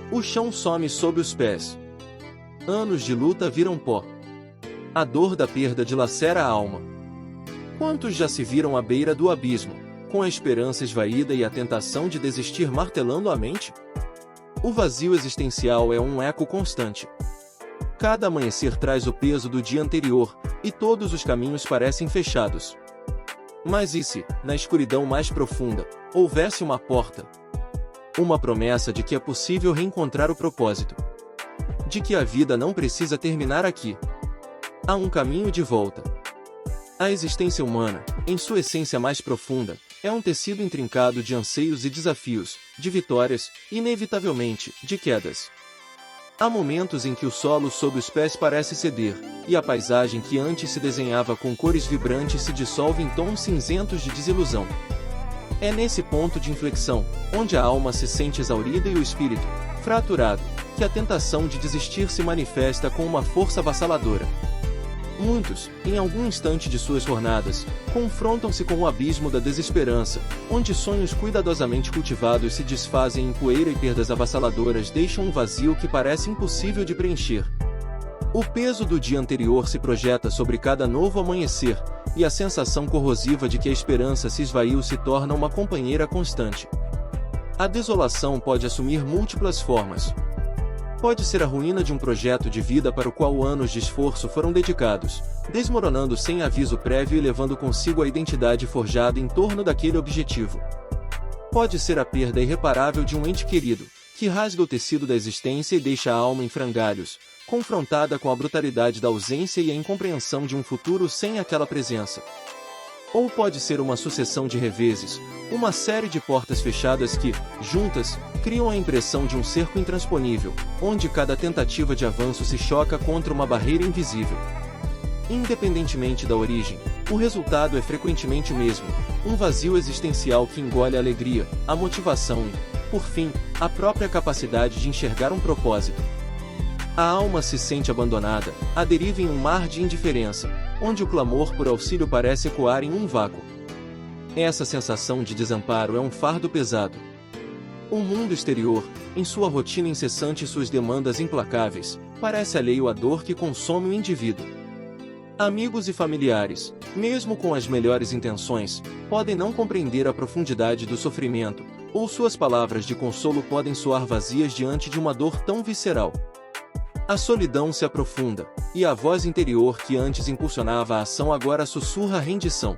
O chão some sob os pés. Anos de luta viram pó. A dor da perda dilacera a alma. Quantos já se viram à beira do abismo, com a esperança esvaída e a tentação de desistir martelando a mente? O vazio existencial é um eco constante. Cada amanhecer traz o peso do dia anterior, e todos os caminhos parecem fechados. Mas e se, na escuridão mais profunda, houvesse uma porta? Uma promessa de que é possível reencontrar o propósito. De que a vida não precisa terminar aqui. Há um caminho de volta. A existência humana, em sua essência mais profunda, é um tecido intrincado de anseios e desafios, de vitórias, inevitavelmente, de quedas. Há momentos em que o solo sob os pés parece ceder, e a paisagem que antes se desenhava com cores vibrantes se dissolve em tons cinzentos de desilusão. É nesse ponto de inflexão, onde a alma se sente exaurida e o espírito, fraturado, que a tentação de desistir se manifesta com uma força avassaladora. Muitos, em algum instante de suas jornadas, confrontam-se com o abismo da desesperança, onde sonhos cuidadosamente cultivados se desfazem em poeira e perdas avassaladoras deixam um vazio que parece impossível de preencher. O peso do dia anterior se projeta sobre cada novo amanhecer, e a sensação corrosiva de que a esperança se esvaiu se torna uma companheira constante. A desolação pode assumir múltiplas formas. Pode ser a ruína de um projeto de vida para o qual anos de esforço foram dedicados, desmoronando sem aviso prévio e levando consigo a identidade forjada em torno daquele objetivo. Pode ser a perda irreparável de um ente querido, que rasga o tecido da existência e deixa a alma em frangalhos, confrontada com a brutalidade da ausência e a incompreensão de um futuro sem aquela presença. Ou pode ser uma sucessão de reveses, uma série de portas fechadas que, juntas, criam a impressão de um cerco intransponível, onde cada tentativa de avanço se choca contra uma barreira invisível. Independentemente da origem, o resultado é frequentemente o mesmo, um vazio existencial que engole a alegria, a motivação e, por fim, a própria capacidade de enxergar um propósito. A alma se sente abandonada, à deriva em um mar de indiferença, onde o clamor por auxílio parece ecoar em um vácuo. Essa sensação de desamparo é um fardo pesado. O mundo exterior, em sua rotina incessante e suas demandas implacáveis, parece alheio à dor que consome o indivíduo. Amigos e familiares, mesmo com as melhores intenções, podem não compreender a profundidade do sofrimento, ou suas palavras de consolo podem soar vazias diante de uma dor tão visceral. A solidão se aprofunda, e a voz interior que antes impulsionava a ação agora sussurra a rendição.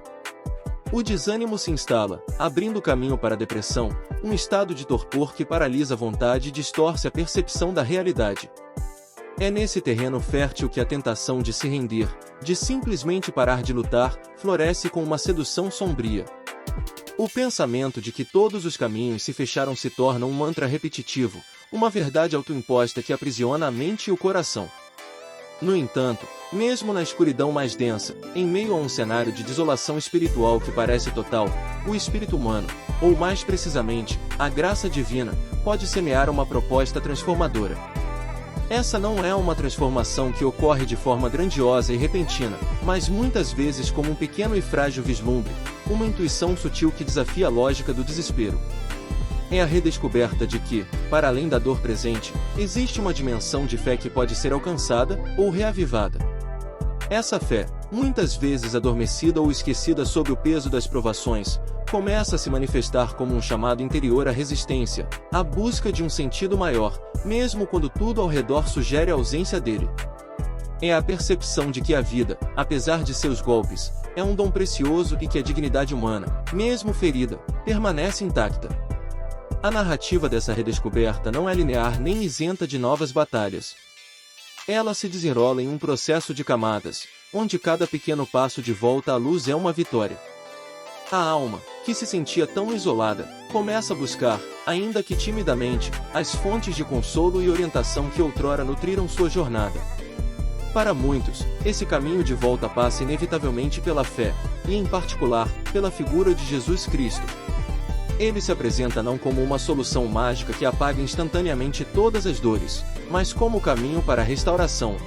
O desânimo se instala, abrindo caminho para a depressão, um estado de torpor que paralisa a vontade e distorce a percepção da realidade. É nesse terreno fértil que a tentação de se render, de simplesmente parar de lutar, floresce com uma sedução sombria. O pensamento de que todos os caminhos se fecharam se torna um mantra repetitivo, uma verdade autoimposta que aprisiona a mente e o coração. No entanto, mesmo na escuridão mais densa, em meio a um cenário de desolação espiritual que parece total, o espírito humano, ou mais precisamente, a graça divina, pode semear uma proposta transformadora. Essa não é uma transformação que ocorre de forma grandiosa e repentina, mas muitas vezes como um pequeno e frágil vislumbre, uma intuição sutil que desafia a lógica do desespero. É a redescoberta de que, para além da dor presente, existe uma dimensão de fé que pode ser alcançada ou reavivada. Essa fé, muitas vezes adormecida ou esquecida sob o peso das provações, começa a se manifestar como um chamado interior à resistência, à busca de um sentido maior, mesmo quando tudo ao redor sugere a ausência dele. É a percepção de que a vida, apesar de seus golpes, é um dom precioso e que a dignidade humana, mesmo ferida, permanece intacta. A narrativa dessa redescoberta não é linear nem isenta de novas batalhas. Ela se desenrola em um processo de camadas, onde cada pequeno passo de volta à luz é uma vitória. A alma, que se sentia tão isolada, começa a buscar, ainda que timidamente, as fontes de consolo e orientação que outrora nutriram sua jornada. Para muitos, esse caminho de volta passa inevitavelmente pela fé, e em particular, pela figura de Jesus Cristo. Ele se apresenta não como uma solução mágica que apaga instantaneamente todas as dores, mas como o caminho para a restauração,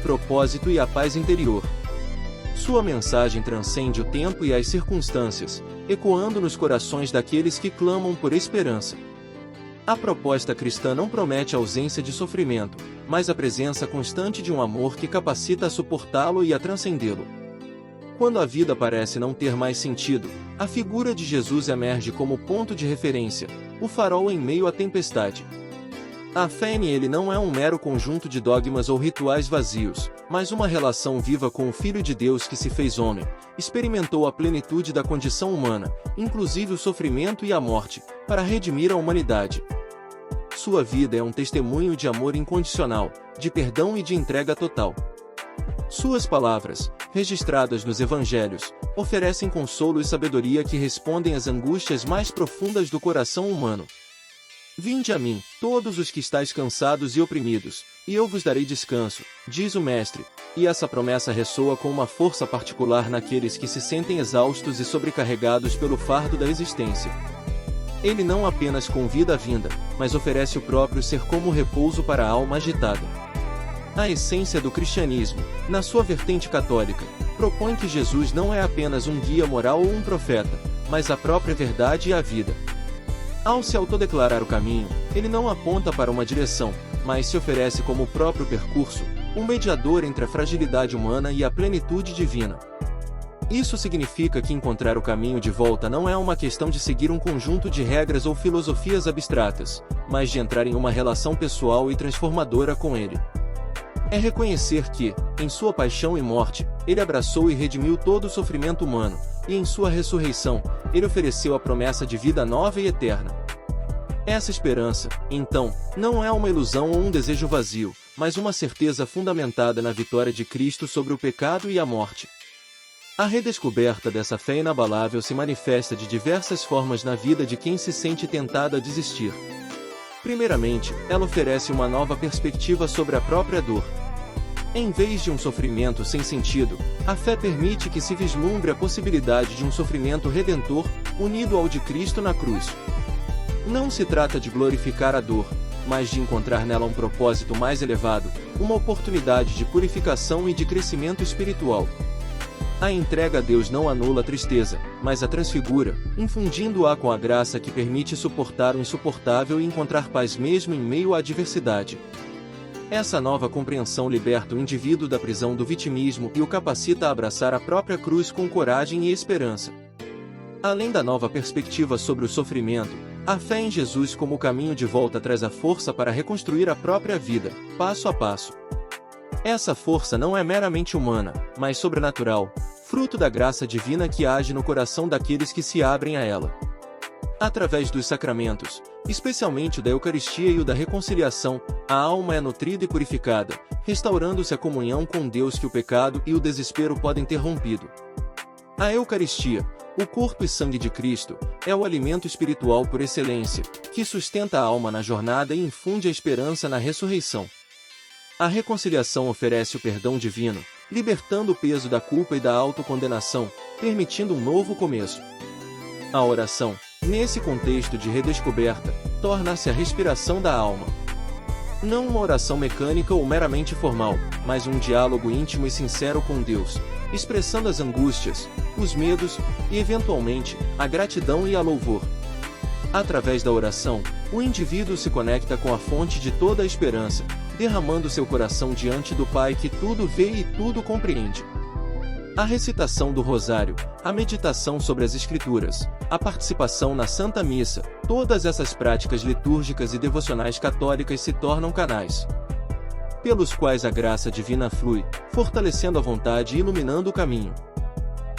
propósito e a paz interior. Sua mensagem transcende o tempo e as circunstâncias, ecoando nos corações daqueles que clamam por esperança. A proposta cristã não promete a ausência de sofrimento, mas a presença constante de um amor que capacita a suportá-lo e a transcendê-lo. Quando a vida parece não ter mais sentido, a figura de Jesus emerge como ponto de referência, o farol em meio à tempestade. A fé nele não é um mero conjunto de dogmas ou rituais vazios, mas uma relação viva com o Filho de Deus que se fez homem, experimentou a plenitude da condição humana, inclusive o sofrimento e a morte, para redimir a humanidade. Sua vida é um testemunho de amor incondicional, de perdão e de entrega total. Suas palavras, registradas nos Evangelhos, oferecem consolo e sabedoria que respondem às angústias mais profundas do coração humano. Vinde a mim, todos os que estáis cansados e oprimidos, e eu vos darei descanso, diz o Mestre, e essa promessa ressoa com uma força particular naqueles que se sentem exaustos e sobrecarregados pelo fardo da existência. Ele não apenas convida a vinda, mas oferece o próprio ser como repouso para a alma agitada. A essência do cristianismo, na sua vertente católica, propõe que Jesus não é apenas um guia moral ou um profeta, mas a própria verdade e a vida. Ao se autodeclarar o caminho, ele não aponta para uma direção, mas se oferece como o próprio percurso, um mediador entre a fragilidade humana e a plenitude divina. Isso significa que encontrar o caminho de volta não é uma questão de seguir um conjunto de regras ou filosofias abstratas, mas de entrar em uma relação pessoal e transformadora com ele. É reconhecer que, em sua paixão e morte, ele abraçou e redimiu todo o sofrimento humano, e em sua ressurreição, ele ofereceu a promessa de vida nova e eterna. Essa esperança, então, não é uma ilusão ou um desejo vazio, mas uma certeza fundamentada na vitória de Cristo sobre o pecado e a morte. A redescoberta dessa fé inabalável se manifesta de diversas formas na vida de quem se sente tentado a desistir. Primeiramente, ela oferece uma nova perspectiva sobre a própria dor. Em vez de um sofrimento sem sentido, a fé permite que se vislumbre a possibilidade de um sofrimento redentor, unido ao de Cristo na cruz. Não se trata de glorificar a dor, mas de encontrar nela um propósito mais elevado, uma oportunidade de purificação e de crescimento espiritual. A entrega a Deus não anula a tristeza, mas a transfigura, infundindo-a com a graça que permite suportar o insuportável e encontrar paz mesmo em meio à adversidade. Essa nova compreensão liberta o indivíduo da prisão do vitimismo e o capacita a abraçar a própria cruz com coragem e esperança. Além da nova perspectiva sobre o sofrimento, a fé em Jesus como caminho de volta traz a força para reconstruir a própria vida, passo a passo. Essa força não é meramente humana, mas sobrenatural, fruto da graça divina que age no coração daqueles que se abrem a ela. Através dos sacramentos, especialmente o da Eucaristia e o da reconciliação, a alma é nutrida e purificada, restaurando-se a comunhão com Deus que o pecado e o desespero podem ter rompido. A Eucaristia, o corpo e sangue de Cristo, é o alimento espiritual por excelência, que sustenta a alma na jornada e infunde a esperança na ressurreição. A reconciliação oferece o perdão divino, libertando o peso da culpa e da autocondenação, permitindo um novo começo. A oração, nesse contexto de redescoberta, torna-se a respiração da alma. Não uma oração mecânica ou meramente formal, mas um diálogo íntimo e sincero com Deus, expressando as angústias, os medos e, eventualmente, a gratidão e a louvor. Através da oração, o indivíduo se conecta com a fonte de toda a esperança, derramando seu coração diante do Pai que tudo vê e tudo compreende. A recitação do Rosário, a meditação sobre as Escrituras, a participação na Santa Missa, todas essas práticas litúrgicas e devocionais católicas se tornam canais pelos quais a graça divina flui, fortalecendo a vontade e iluminando o caminho.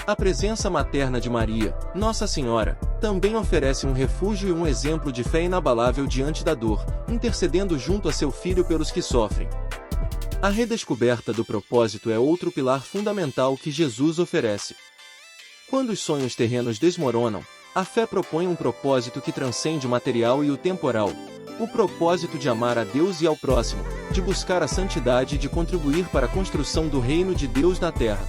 A presença materna de Maria, Nossa Senhora, também oferece um refúgio e um exemplo de fé inabalável diante da dor, intercedendo junto a seu filho pelos que sofrem. A redescoberta do propósito é outro pilar fundamental que Jesus oferece. Quando os sonhos terrenos desmoronam, a fé propõe um propósito que transcende o material e o temporal, o propósito de amar a Deus e ao próximo, de buscar a santidade e de contribuir para a construção do reino de Deus na terra.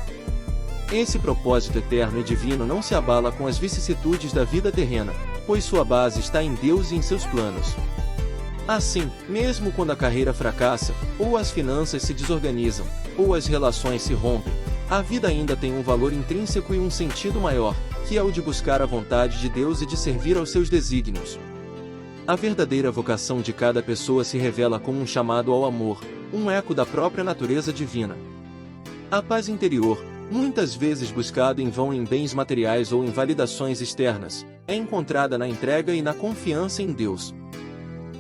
Esse propósito eterno e divino não se abala com as vicissitudes da vida terrena, pois sua base está em Deus e em seus planos. Assim, mesmo quando a carreira fracassa, ou as finanças se desorganizam, ou as relações se rompem, a vida ainda tem um valor intrínseco e um sentido maior, que é o de buscar a vontade de Deus e de servir aos seus desígnios. A verdadeira vocação de cada pessoa se revela como um chamado ao amor, um eco da própria natureza divina. A paz interior, muitas vezes buscada em vão em bens materiais ou em validações externas, é encontrada na entrega e na confiança em Deus.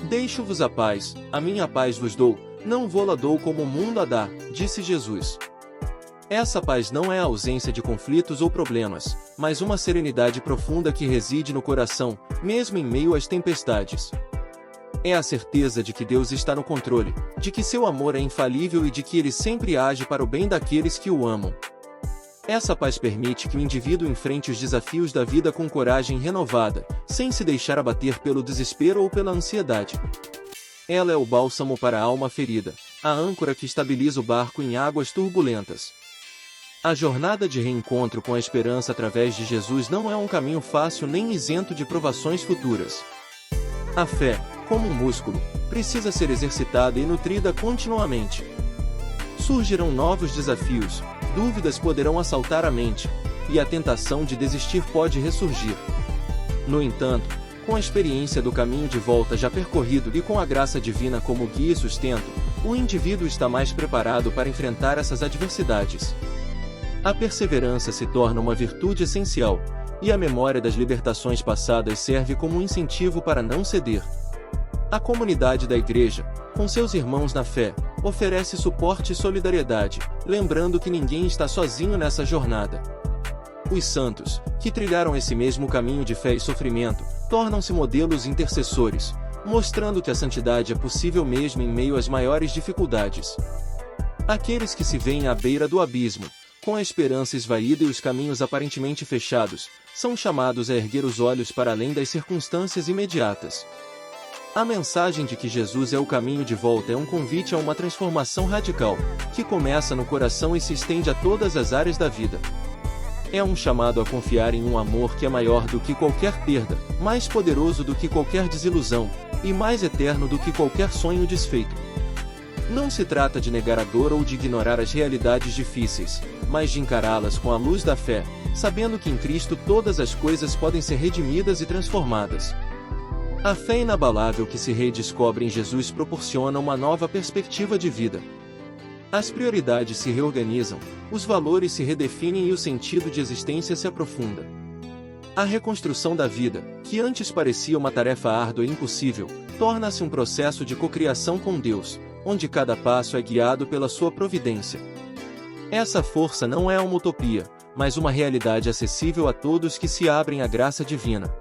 Deixo-vos a paz, a minha paz vos dou, não vô-la dou como o mundo a dá, disse Jesus. Essa paz não é a ausência de conflitos ou problemas, mas uma serenidade profunda que reside no coração, mesmo em meio às tempestades. É a certeza de que Deus está no controle, de que seu amor é infalível e de que Ele sempre age para o bem daqueles que o amam. Essa paz permite que o indivíduo enfrente os desafios da vida com coragem renovada, sem se deixar abater pelo desespero ou pela ansiedade. Ela é o bálsamo para a alma ferida, a âncora que estabiliza o barco em águas turbulentas. A jornada de reencontro com a esperança através de Jesus não é um caminho fácil nem isento de provações futuras. A fé, como um músculo, precisa ser exercitada e nutrida continuamente. Surgirão novos desafios, dúvidas poderão assaltar a mente, e a tentação de desistir pode ressurgir. No entanto, com a experiência do caminho de volta já percorrido e com a graça divina como guia e sustento, o indivíduo está mais preparado para enfrentar essas adversidades. A perseverança se torna uma virtude essencial, e a memória das libertações passadas serve como um incentivo para não ceder. A comunidade da Igreja, com seus irmãos na fé, oferece suporte e solidariedade, lembrando que ninguém está sozinho nessa jornada. Os santos, que trilharam esse mesmo caminho de fé e sofrimento, tornam-se modelos intercessores, mostrando que a santidade é possível mesmo em meio às maiores dificuldades. Aqueles que se veem à beira do abismo, com a esperança esvaída e os caminhos aparentemente fechados, são chamados a erguer os olhos para além das circunstâncias imediatas. A mensagem de que Jesus é o caminho de volta é um convite a uma transformação radical, que começa no coração e se estende a todas as áreas da vida. É um chamado a confiar em um amor que é maior do que qualquer perda, mais poderoso do que qualquer desilusão, e mais eterno do que qualquer sonho desfeito. Não se trata de negar a dor ou de ignorar as realidades difíceis, mas de encará-las com a luz da fé, sabendo que em Cristo todas as coisas podem ser redimidas e transformadas. A fé inabalável que se redescobre em Jesus proporciona uma nova perspectiva de vida. As prioridades se reorganizam, os valores se redefinem e o sentido de existência se aprofunda. A reconstrução da vida, que antes parecia uma tarefa árdua e impossível, torna-se um processo de cocriação com Deus, onde cada passo é guiado pela sua providência. Essa força não é uma utopia, mas uma realidade acessível a todos que se abrem à graça divina.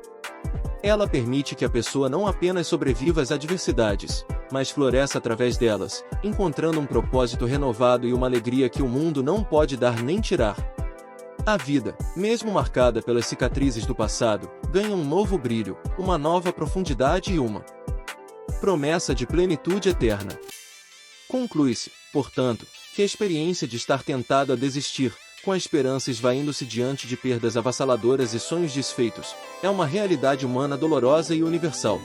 Ela permite que a pessoa não apenas sobreviva às adversidades, mas floresça através delas, encontrando um propósito renovado e uma alegria que o mundo não pode dar nem tirar. A vida, mesmo marcada pelas cicatrizes do passado, ganha um novo brilho, uma nova profundidade e uma promessa de plenitude eterna. Conclui-se, portanto, que a experiência de estar tentado a desistir, com a esperança esvaindo-se diante de perdas avassaladoras e sonhos desfeitos, é uma realidade humana dolorosa e universal.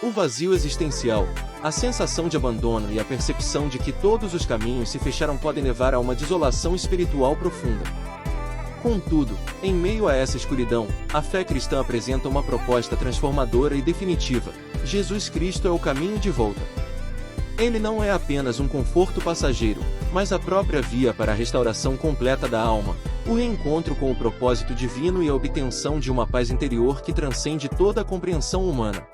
O vazio existencial, a sensação de abandono e a percepção de que todos os caminhos se fecharam podem levar a uma desolação espiritual profunda. Contudo, em meio a essa escuridão, a fé cristã apresenta uma proposta transformadora e definitiva: Jesus Cristo é o caminho de volta. Ele não é apenas um conforto passageiro, mas a própria via para a restauração completa da alma, o reencontro com o propósito divino e a obtenção de uma paz interior que transcende toda a compreensão humana.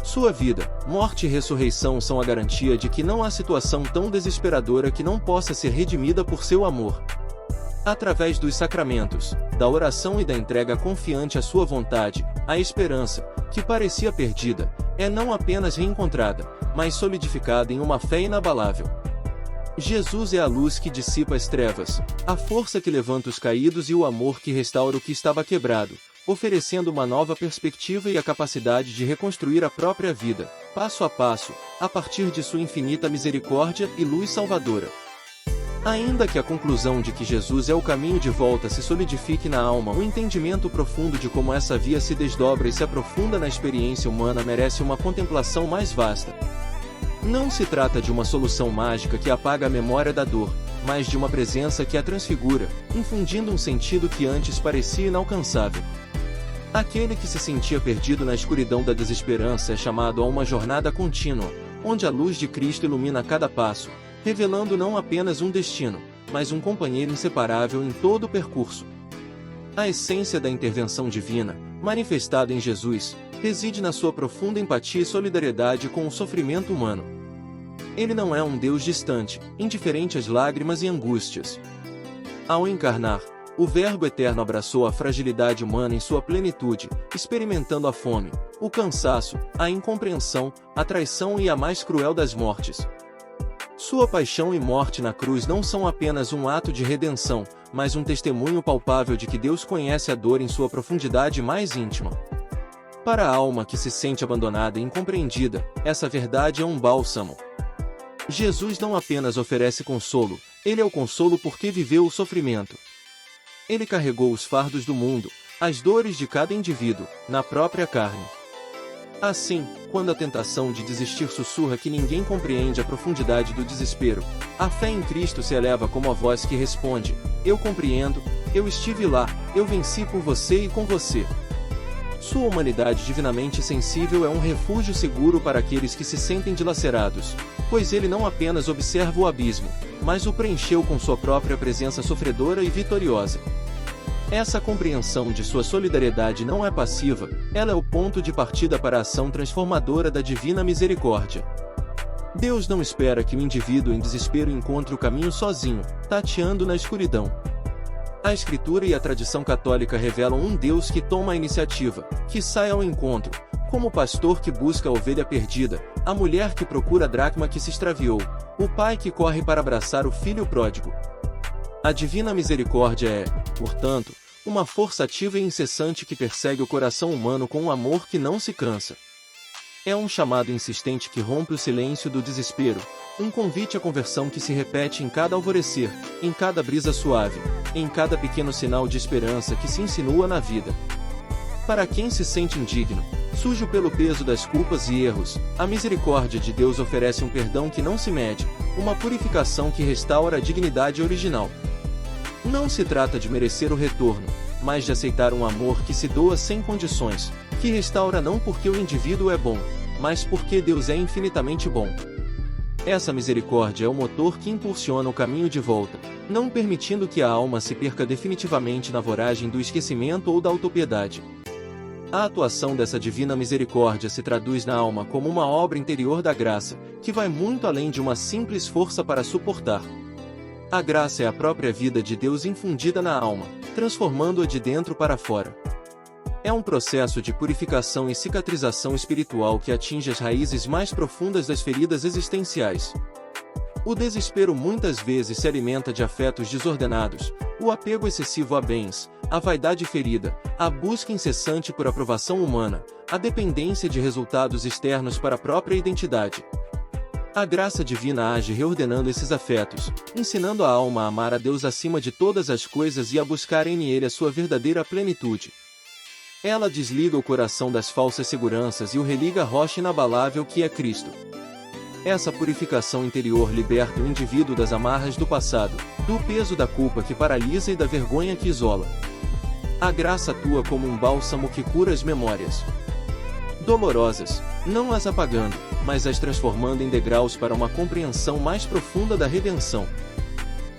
Sua vida, morte e ressurreição são a garantia de que não há situação tão desesperadora que não possa ser redimida por seu amor. Através dos sacramentos, da oração e da entrega confiante à sua vontade, a esperança, que parecia perdida, é não apenas reencontrada, mas solidificada em uma fé inabalável. Jesus é a luz que dissipa as trevas, a força que levanta os caídos e o amor que restaura o que estava quebrado, oferecendo uma nova perspectiva e a capacidade de reconstruir a própria vida, passo a passo, a partir de sua infinita misericórdia e luz salvadora. Ainda que a conclusão de que Jesus é o caminho de volta se solidifique na alma, o entendimento profundo de como essa via se desdobra e se aprofunda na experiência humana merece uma contemplação mais vasta. Não se trata de uma solução mágica que apaga a memória da dor, mas de uma presença que a transfigura, infundindo um sentido que antes parecia inalcançável. Aquele que se sentia perdido na escuridão da desesperança é chamado a uma jornada contínua, onde a luz de Cristo ilumina cada passo, revelando não apenas um destino, mas um companheiro inseparável em todo o percurso. A essência da intervenção divina, manifestada em Jesus, reside na sua profunda empatia e solidariedade com o sofrimento humano. Ele não é um Deus distante, indiferente às lágrimas e angústias. Ao encarnar, o Verbo Eterno abraçou a fragilidade humana em sua plenitude, experimentando a fome, o cansaço, a incompreensão, a traição e a mais cruel das mortes. Sua paixão e morte na cruz não são apenas um ato de redenção, mas um testemunho palpável de que Deus conhece a dor em sua profundidade mais íntima. Para a alma que se sente abandonada e incompreendida, essa verdade é um bálsamo. Jesus não apenas oferece consolo, ele é o consolo porque viveu o sofrimento. Ele carregou os fardos do mundo, as dores de cada indivíduo, na própria carne. Assim, quando a tentação de desistir sussurra que ninguém compreende a profundidade do desespero, a fé em Cristo se eleva como a voz que responde: eu compreendo, eu estive lá, eu venci por você e com você. Sua humanidade divinamente sensível é um refúgio seguro para aqueles que se sentem dilacerados, pois ele não apenas observa o abismo, mas o preencheu com sua própria presença sofredora e vitoriosa. Essa compreensão de sua solidariedade não é passiva, ela é o ponto de partida para a ação transformadora da divina misericórdia. Deus não espera que o indivíduo em desespero encontre o caminho sozinho, tateando na escuridão. A Escritura e a tradição católica revelam um Deus que toma a iniciativa, que sai ao encontro, como o pastor que busca a ovelha perdida, a mulher que procura a dracma que se extraviou, o pai que corre para abraçar o filho pródigo. A divina misericórdia é, portanto, uma força ativa e incessante que persegue o coração humano com um amor que não se cansa. É um chamado insistente que rompe o silêncio do desespero, um convite à conversão que se repete em cada alvorecer, em cada brisa suave, em cada pequeno sinal de esperança que se insinua na vida. Para quem se sente indigno, sujo pelo peso das culpas e erros, a misericórdia de Deus oferece um perdão que não se mede, uma purificação que restaura a dignidade original. Não se trata de merecer o retorno, mas de aceitar um amor que se doa sem condições, que restaura não porque o indivíduo é bom, mas porque Deus é infinitamente bom. Essa misericórdia é o motor que impulsiona o caminho de volta, não permitindo que a alma se perca definitivamente na voragem do esquecimento ou da autopiedade. A atuação dessa divina misericórdia se traduz na alma como uma obra interior da graça, que vai muito além de uma simples força para suportar. A graça é a própria vida de Deus infundida na alma, transformando-a de dentro para fora. É um processo de purificação e cicatrização espiritual que atinge as raízes mais profundas das feridas existenciais. O desespero muitas vezes se alimenta de afetos desordenados, o apego excessivo a bens, a vaidade ferida, a busca incessante por aprovação humana, a dependência de resultados externos para a própria identidade. A graça divina age reordenando esses afetos, ensinando a alma a amar a Deus acima de todas as coisas e a buscar em Ele a sua verdadeira plenitude. Ela desliga o coração das falsas seguranças e o religa à rocha inabalável que é Cristo. Essa purificação interior liberta o indivíduo das amarras do passado, do peso da culpa que paralisa e da vergonha que isola. A graça atua como um bálsamo que cura as memórias dolorosas, não as apagando, mas as transformando em degraus para uma compreensão mais profunda da redenção.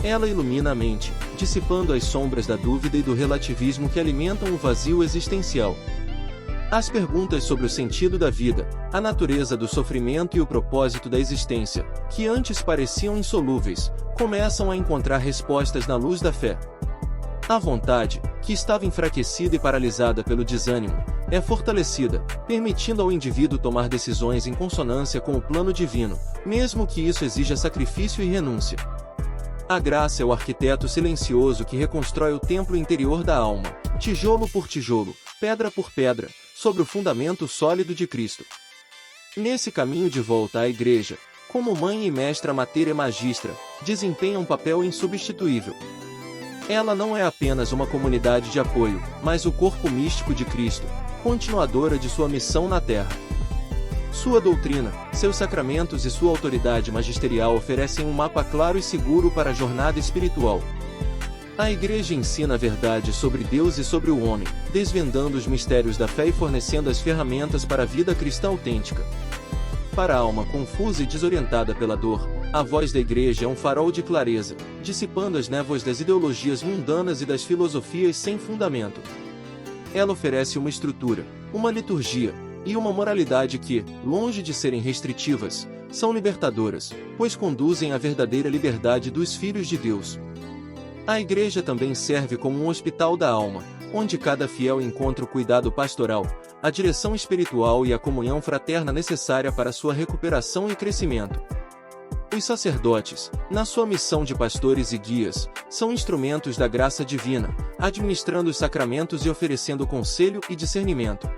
Ela ilumina a mente, dissipando as sombras da dúvida e do relativismo que alimentam o vazio existencial. As perguntas sobre o sentido da vida, a natureza do sofrimento e o propósito da existência, que antes pareciam insolúveis, começam a encontrar respostas na luz da fé. A vontade, que estava enfraquecida e paralisada pelo desânimo, é fortalecida, permitindo ao indivíduo tomar decisões em consonância com o plano divino, mesmo que isso exija sacrifício e renúncia. A graça é o arquiteto silencioso que reconstrói o templo interior da alma, tijolo por tijolo, pedra por pedra, sobre o fundamento sólido de Cristo. Nesse caminho de volta à Igreja, como mãe e mestra mater e magistra, desempenha um papel insubstituível. Ela não é apenas uma comunidade de apoio, mas o corpo místico de Cristo, continuadora de sua missão na Terra. Sua doutrina, seus sacramentos e sua autoridade magisterial oferecem um mapa claro e seguro para a jornada espiritual. A Igreja ensina a verdade sobre Deus e sobre o homem, desvendando os mistérios da fé e fornecendo as ferramentas para a vida cristã autêntica. Para a alma confusa e desorientada pela dor, a voz da Igreja é um farol de clareza, dissipando as névoas das ideologias mundanas e das filosofias sem fundamento. Ela oferece uma estrutura, uma liturgia e uma moralidade que, longe de serem restritivas, são libertadoras, pois conduzem à verdadeira liberdade dos filhos de Deus. A Igreja também serve como um hospital da alma, onde cada fiel encontra o cuidado pastoral, a direção espiritual e a comunhão fraterna necessária para sua recuperação e crescimento. Os sacerdotes, na sua missão de pastores e guias, são instrumentos da graça divina, administrando os sacramentos e oferecendo conselho e discernimento.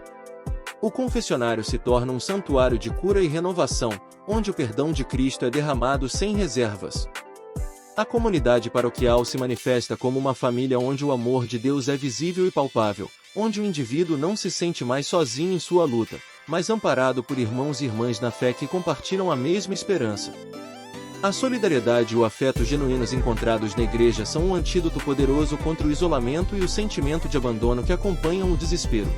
O confessionário se torna um santuário de cura e renovação, onde o perdão de Cristo é derramado sem reservas. A comunidade paroquial se manifesta como uma família onde o amor de Deus é visível e palpável, onde o indivíduo não se sente mais sozinho em sua luta, mas amparado por irmãos e irmãs na fé que compartilham a mesma esperança. A solidariedade e o afeto genuínos encontrados na Igreja são um antídoto poderoso contra o isolamento e o sentimento de abandono que acompanham o desespero.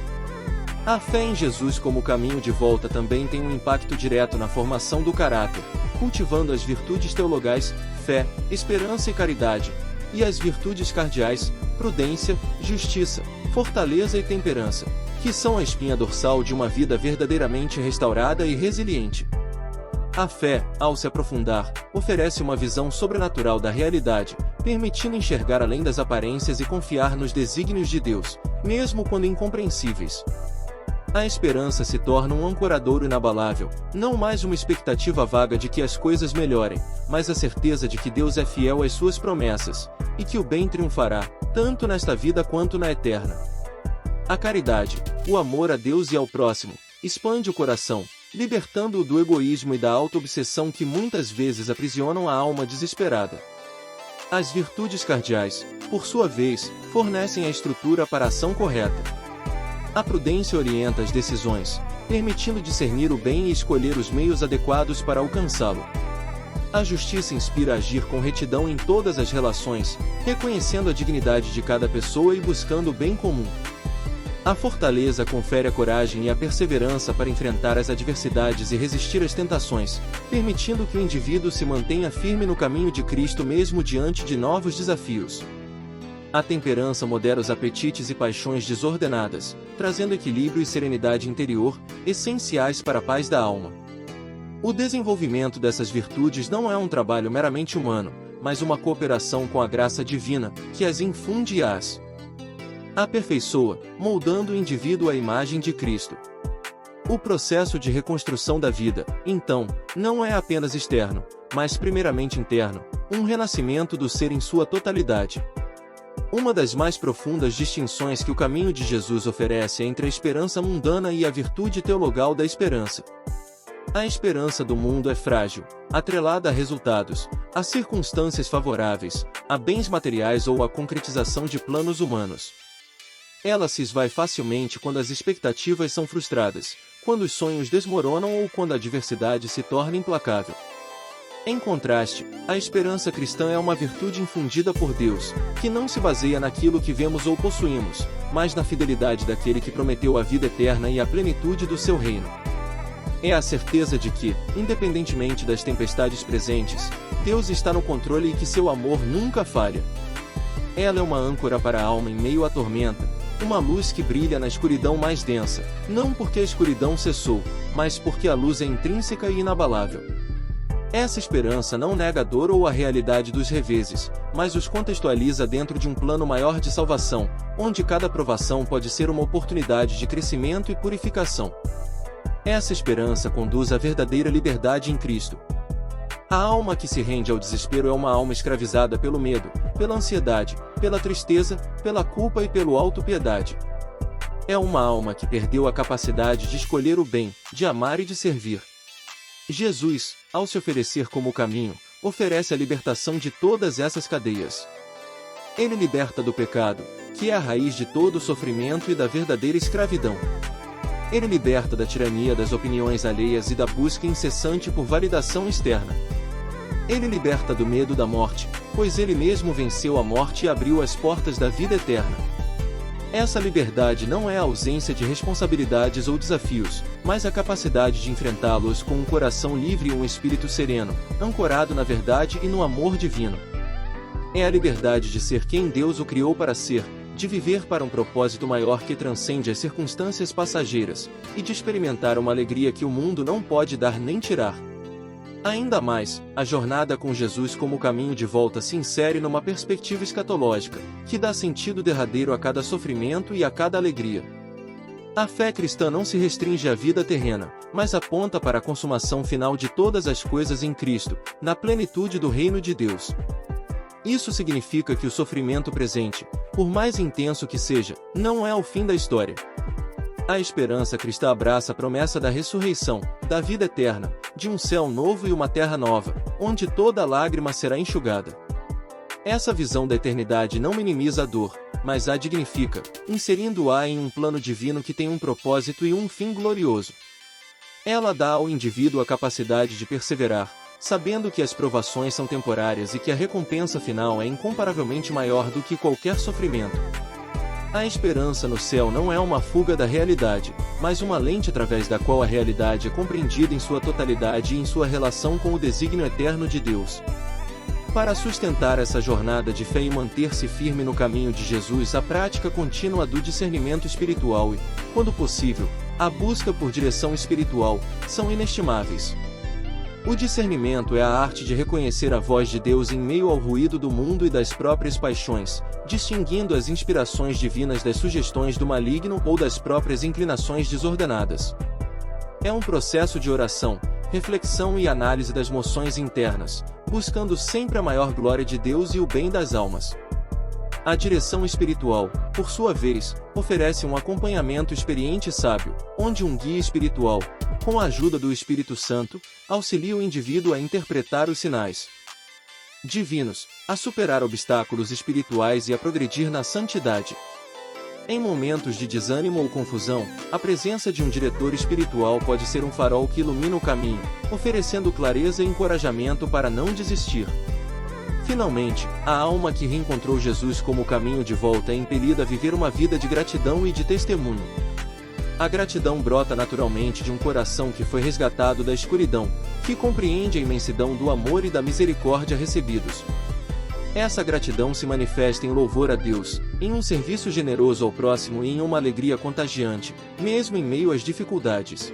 A fé em Jesus como caminho de volta também tem um impacto direto na formação do caráter, cultivando as virtudes teologais, fé, esperança e caridade, e as virtudes cardeais, prudência, justiça, fortaleza e temperança, que são a espinha dorsal de uma vida verdadeiramente restaurada e resiliente. A fé, ao se aprofundar, oferece uma visão sobrenatural da realidade, permitindo enxergar além das aparências e confiar nos desígnios de Deus, mesmo quando incompreensíveis. A esperança se torna um ancoradouro inabalável, não mais uma expectativa vaga de que as coisas melhorem, mas a certeza de que Deus é fiel às suas promessas, e que o bem triunfará, tanto nesta vida quanto na eterna. A caridade, o amor a Deus e ao próximo, expande o coração, libertando-o do egoísmo e da auto-obsessão que muitas vezes aprisionam a alma desesperada. As virtudes cardeais, por sua vez, fornecem a estrutura para a ação correta. A prudência orienta as decisões, permitindo discernir o bem e escolher os meios adequados para alcançá-lo. A justiça inspira a agir com retidão em todas as relações, reconhecendo a dignidade de cada pessoa e buscando o bem comum. A fortaleza confere a coragem e a perseverança para enfrentar as adversidades e resistir às tentações, permitindo que o indivíduo se mantenha firme no caminho de Cristo mesmo diante de novos desafios. A temperança modera os apetites e paixões desordenadas, trazendo equilíbrio e serenidade interior, essenciais para a paz da alma. O desenvolvimento dessas virtudes não é um trabalho meramente humano, mas uma cooperação com a graça divina, que as infunde e as aperfeiçoa, moldando o indivíduo à imagem de Cristo. O processo de reconstrução da vida, então, não é apenas externo, mas primeiramente interno, um renascimento do ser em sua totalidade. Uma das mais profundas distinções que o caminho de Jesus oferece é entre a esperança mundana e a virtude teologal da esperança. A esperança do mundo é frágil, atrelada a resultados, a circunstâncias favoráveis, a bens materiais ou à concretização de planos humanos. Ela se esvai facilmente quando as expectativas são frustradas, quando os sonhos desmoronam ou quando a adversidade se torna implacável. Em contraste, a esperança cristã é uma virtude infundida por Deus, que não se baseia naquilo que vemos ou possuímos, mas na fidelidade daquele que prometeu a vida eterna e a plenitude do seu reino. É a certeza de que, independentemente das tempestades presentes, Deus está no controle e que seu amor nunca falha. Ela é uma âncora para a alma em meio à tormenta, uma luz que brilha na escuridão mais densa, não porque a escuridão cessou, mas porque a luz é intrínseca e inabalável. Essa esperança não nega a dor ou a realidade dos reveses, mas os contextualiza dentro de um plano maior de salvação, onde cada provação pode ser uma oportunidade de crescimento e purificação. Essa esperança conduz à verdadeira liberdade em Cristo. A alma que se rende ao desespero é uma alma escravizada pelo medo, pela ansiedade, pela tristeza, pela culpa e pela autopiedade. É uma alma que perdeu a capacidade de escolher o bem, de amar e de servir. Jesus, ao se oferecer como caminho, oferece a libertação de todas essas cadeias. Ele liberta do pecado, que é a raiz de todo o sofrimento e da verdadeira escravidão. Ele liberta da tirania das opiniões alheias e da busca incessante por validação externa. Ele liberta do medo da morte, pois ele mesmo venceu a morte e abriu as portas da vida eterna. Essa liberdade não é a ausência de responsabilidades ou desafios, mas a capacidade de enfrentá-los com um coração livre e um espírito sereno, ancorado na verdade e no amor divino. É a liberdade de ser quem Deus o criou para ser, de viver para um propósito maior que transcende as circunstâncias passageiras, e de experimentar uma alegria que o mundo não pode dar nem tirar. Ainda mais, a jornada com Jesus como caminho de volta se insere numa perspectiva escatológica, que dá sentido derradeiro a cada sofrimento e a cada alegria. A fé cristã não se restringe à vida terrena, mas aponta para a consumação final de todas as coisas em Cristo, na plenitude do reino de Deus. Isso significa que o sofrimento presente, por mais intenso que seja, não é o fim da história. A esperança cristã abraça a promessa da ressurreição, da vida eterna, de um céu novo e uma terra nova, onde toda lágrima será enxugada. Essa visão da eternidade não minimiza a dor, mas a dignifica, inserindo-a em um plano divino que tem um propósito e um fim glorioso. Ela dá ao indivíduo a capacidade de perseverar, sabendo que as provações são temporárias e que a recompensa final é incomparavelmente maior do que qualquer sofrimento. A esperança no céu não é uma fuga da realidade, mas uma lente através da qual a realidade é compreendida em sua totalidade e em sua relação com o desígnio eterno de Deus. Para sustentar essa jornada de fé e manter-se firme no caminho de Jesus, a prática contínua do discernimento espiritual e, quando possível, a busca por direção espiritual, são inestimáveis. O discernimento é a arte de reconhecer a voz de Deus em meio ao ruído do mundo e das próprias paixões, distinguindo as inspirações divinas das sugestões do maligno ou das próprias inclinações desordenadas. É um processo de oração, reflexão e análise das moções internas, buscando sempre a maior glória de Deus e o bem das almas. A direção espiritual, por sua vez, oferece um acompanhamento experiente e sábio, onde um guia espiritual, com a ajuda do Espírito Santo, auxilia o indivíduo a interpretar os sinais divinos, a superar obstáculos espirituais e a progredir na santidade. Em momentos de desânimo ou confusão, a presença de um diretor espiritual pode ser um farol que ilumina o caminho, oferecendo clareza e encorajamento para não desistir. Finalmente, a alma que reencontrou Jesus como caminho de volta é impelida a viver uma vida de gratidão e de testemunho. A gratidão brota naturalmente de um coração que foi resgatado da escuridão, que compreende a imensidão do amor e da misericórdia recebidos. Essa gratidão se manifesta em louvor a Deus, em um serviço generoso ao próximo e em uma alegria contagiante, mesmo em meio às dificuldades.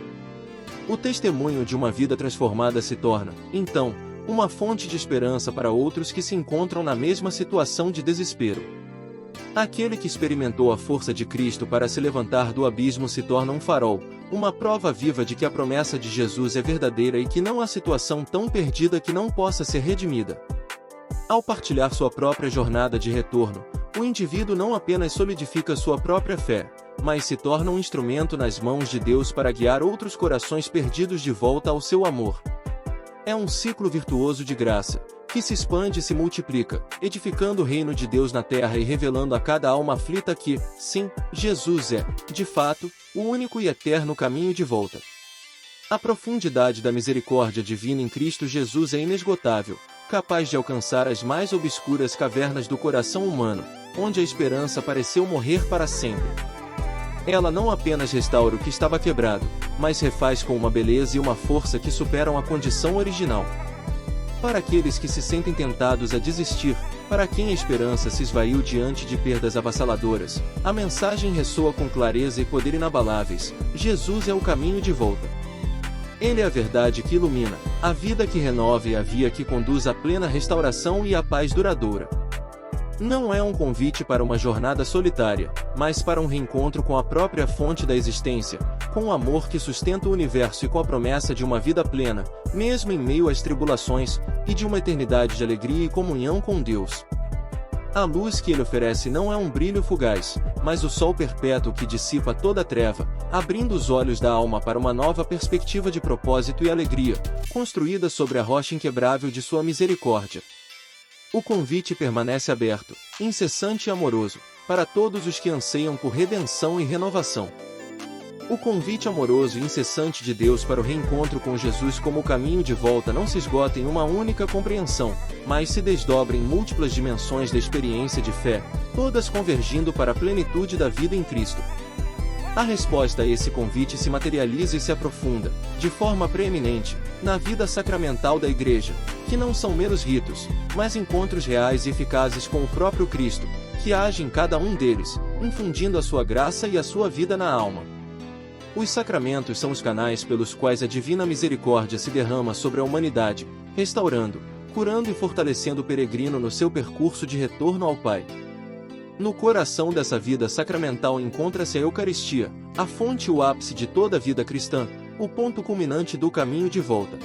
O testemunho de uma vida transformada se torna, então, uma fonte de esperança para outros que se encontram na mesma situação de desespero. Aquele que experimentou a força de Cristo para se levantar do abismo se torna um farol, uma prova viva de que a promessa de Jesus é verdadeira e que não há situação tão perdida que não possa ser redimida. Ao partilhar sua própria jornada de retorno, o indivíduo não apenas solidifica sua própria fé, mas se torna um instrumento nas mãos de Deus para guiar outros corações perdidos de volta ao seu amor. É um ciclo virtuoso de graça, que se expande e se multiplica, edificando o reino de Deus na terra e revelando a cada alma aflita que, sim, Jesus é, de fato, o único e eterno caminho de volta. A profundidade da misericórdia divina em Cristo Jesus é inesgotável, capaz de alcançar as mais obscuras cavernas do coração humano, onde a esperança pareceu morrer para sempre. Ela não apenas restaura o que estava quebrado, mas refaz com uma beleza e uma força que superam a condição original. Para aqueles que se sentem tentados a desistir, para quem a esperança se esvaiu diante de perdas avassaladoras, a mensagem ressoa com clareza e poder inabaláveis: Jesus é o caminho de volta. Ele é a verdade que ilumina, a vida que renova e a via que conduz à plena restauração e à paz duradoura. Não é um convite para uma jornada solitária, mas para um reencontro com a própria fonte da existência, com o amor que sustenta o universo e com a promessa de uma vida plena, mesmo em meio às tribulações, e de uma eternidade de alegria e comunhão com Deus. A luz que ele oferece não é um brilho fugaz, mas o sol perpétuo que dissipa toda a treva, abrindo os olhos da alma para uma nova perspectiva de propósito e alegria, construída sobre a rocha inquebrável de sua misericórdia. O convite permanece aberto, incessante e amoroso, para todos os que anseiam por redenção e renovação. O convite amoroso e incessante de Deus para o reencontro com Jesus como o caminho de volta não se esgota em uma única compreensão, mas se desdobra em múltiplas dimensões da experiência de fé, todas convergindo para a plenitude da vida em Cristo. A resposta a esse convite se materializa e se aprofunda, de forma preeminente, na vida sacramental da Igreja, que não são meros ritos, mas encontros reais e eficazes com o próprio Cristo, que age em cada um deles, infundindo a sua graça e a sua vida na alma. Os sacramentos são os canais pelos quais a divina misericórdia se derrama sobre a humanidade, restaurando, curando e fortalecendo o peregrino no seu percurso de retorno ao Pai. No coração dessa vida sacramental encontra-se a Eucaristia, a fonte e o ápice de toda a vida cristã, o ponto culminante do caminho de volta.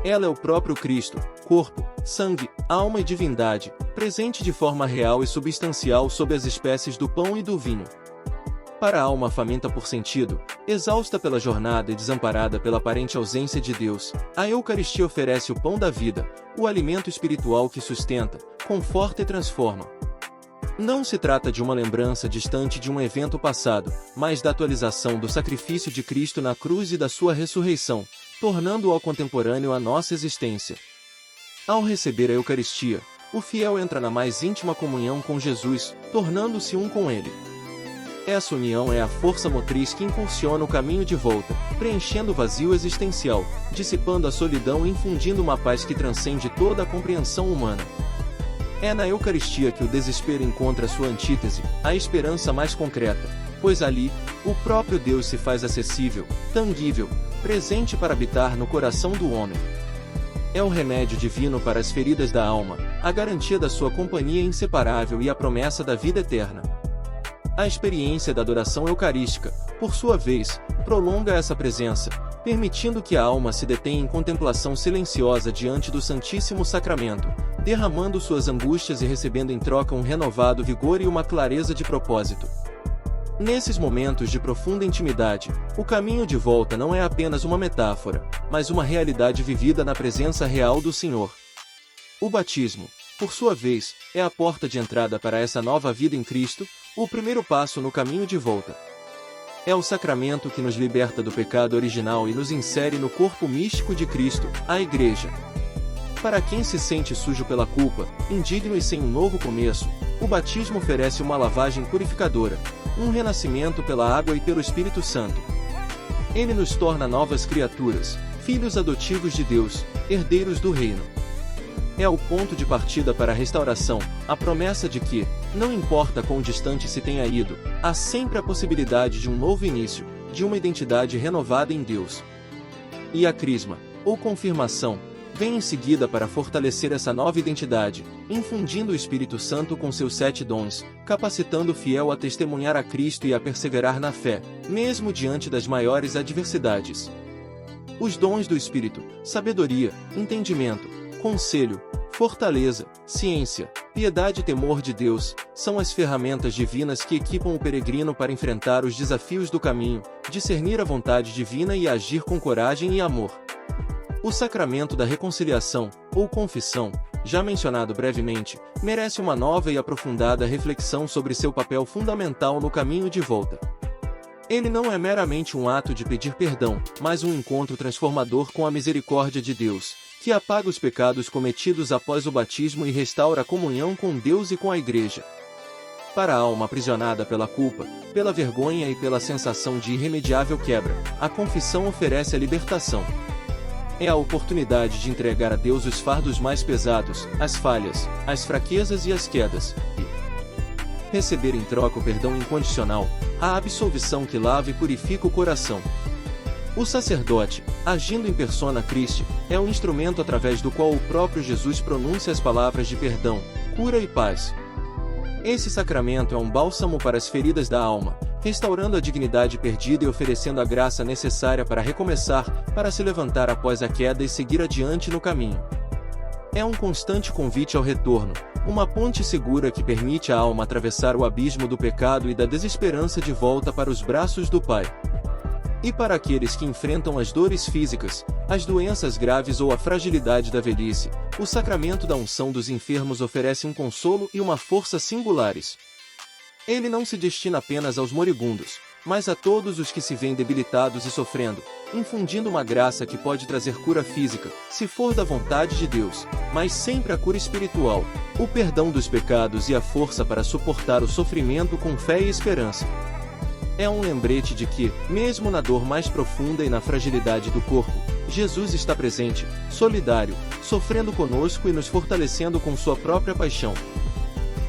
Ela é o próprio Cristo, corpo, sangue, alma e divindade, presente de forma real e substancial sob as espécies do pão e do vinho. Para a alma faminta por sentido, exausta pela jornada e desamparada pela aparente ausência de Deus, a Eucaristia oferece o pão da vida, o alimento espiritual que sustenta, conforta e transforma. Não se trata de uma lembrança distante de um evento passado, mas da atualização do sacrifício de Cristo na cruz e da sua ressurreição, tornando-o contemporâneo à nossa existência. Ao receber a Eucaristia, o fiel entra na mais íntima comunhão com Jesus, tornando-se um com Ele. Essa união é a força motriz que impulsiona o caminho de volta, preenchendo o vazio existencial, dissipando a solidão e infundindo uma paz que transcende toda a compreensão humana. É na Eucaristia que o desespero encontra sua antítese, a esperança mais concreta, pois ali, o próprio Deus se faz acessível, tangível, presente para habitar no coração do homem. É o remédio divino para as feridas da alma, a garantia da sua companhia inseparável e a promessa da vida eterna. A experiência da adoração eucarística, por sua vez, prolonga essa presença, permitindo que a alma se detenha em contemplação silenciosa diante do Santíssimo Sacramento, derramando suas angústias e recebendo em troca um renovado vigor e uma clareza de propósito. Nesses momentos de profunda intimidade, o caminho de volta não é apenas uma metáfora, mas uma realidade vivida na presença real do Senhor. O batismo, por sua vez, é a porta de entrada para essa nova vida em Cristo, o primeiro passo no caminho de volta. É o sacramento que nos liberta do pecado original e nos insere no corpo místico de Cristo, a Igreja. Para quem se sente sujo pela culpa, indigno e sem um novo começo, o batismo oferece uma lavagem purificadora, um renascimento pela água e pelo Espírito Santo. Ele nos torna novas criaturas, filhos adotivos de Deus, herdeiros do reino. É o ponto de partida para a restauração, a promessa de que, não importa quão distante se tenha ido, há sempre a possibilidade de um novo início, de uma identidade renovada em Deus. E a crisma, ou confirmação, vem em seguida para fortalecer essa nova identidade, infundindo o Espírito Santo com seus 7 dons, capacitando o fiel a testemunhar a Cristo e a perseverar na fé, mesmo diante das maiores adversidades. Os dons do Espírito, sabedoria, entendimento, conselho, fortaleza, ciência, piedade e temor de Deus, são as ferramentas divinas que equipam o peregrino para enfrentar os desafios do caminho, discernir a vontade divina e agir com coragem e amor. O sacramento da reconciliação, ou confissão, já mencionado brevemente, merece uma nova e aprofundada reflexão sobre seu papel fundamental no caminho de volta. Ele não é meramente um ato de pedir perdão, mas um encontro transformador com a misericórdia de Deus, que apaga os pecados cometidos após o batismo e restaura a comunhão com Deus e com a Igreja. Para a alma aprisionada pela culpa, pela vergonha e pela sensação de irremediável quebra, a confissão oferece a libertação. É a oportunidade de entregar a Deus os fardos mais pesados, as falhas, as fraquezas e as quedas, e receber em troca o perdão incondicional, a absolvição que lava e purifica o coração. O sacerdote, agindo em persona Christi, é o instrumento através do qual o próprio Jesus pronuncia as palavras de perdão, cura e paz. Esse sacramento é um bálsamo para as feridas da alma, restaurando a dignidade perdida e oferecendo a graça necessária para recomeçar, para se levantar após a queda e seguir adiante no caminho. É um constante convite ao retorno, uma ponte segura que permite à alma atravessar o abismo do pecado e da desesperança de volta para os braços do Pai. E para aqueles que enfrentam as dores físicas, as doenças graves ou a fragilidade da velhice, o sacramento da unção dos enfermos oferece um consolo e uma força singulares. Ele não se destina apenas aos moribundos, mas a todos os que se veem debilitados e sofrendo, infundindo uma graça que pode trazer cura física, se for da vontade de Deus, mas sempre a cura espiritual, o perdão dos pecados e a força para suportar o sofrimento com fé e esperança. É um lembrete de que, mesmo na dor mais profunda e na fragilidade do corpo, Jesus está presente, solidário, sofrendo conosco e nos fortalecendo com sua própria paixão.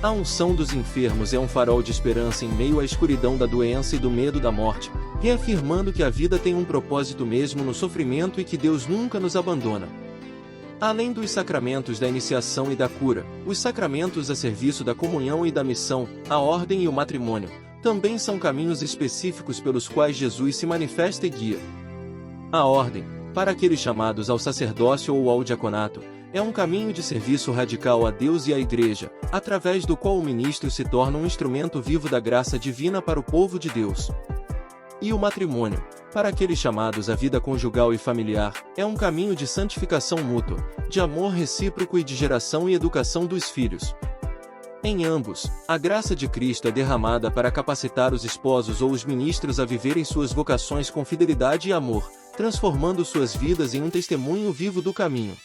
A unção dos enfermos é um farol de esperança em meio à escuridão da doença e do medo da morte, reafirmando que a vida tem um propósito mesmo no sofrimento e que Deus nunca nos abandona. Além dos sacramentos da iniciação e da cura, os sacramentos a serviço da comunhão e da missão, a ordem e o matrimônio, também são caminhos específicos pelos quais Jesus se manifesta e guia. A ordem, para aqueles chamados ao sacerdócio ou ao diaconato, é um caminho de serviço radical a Deus e à Igreja, através do qual o ministro se torna um instrumento vivo da graça divina para o povo de Deus. E o matrimônio, para aqueles chamados à vida conjugal e familiar, é um caminho de santificação mútua, de amor recíproco e de geração e educação dos filhos. Em ambos, a graça de Cristo é derramada para capacitar os esposos ou os ministros a viverem suas vocações com fidelidade e amor, transformando suas vidas em um testemunho vivo do caminho.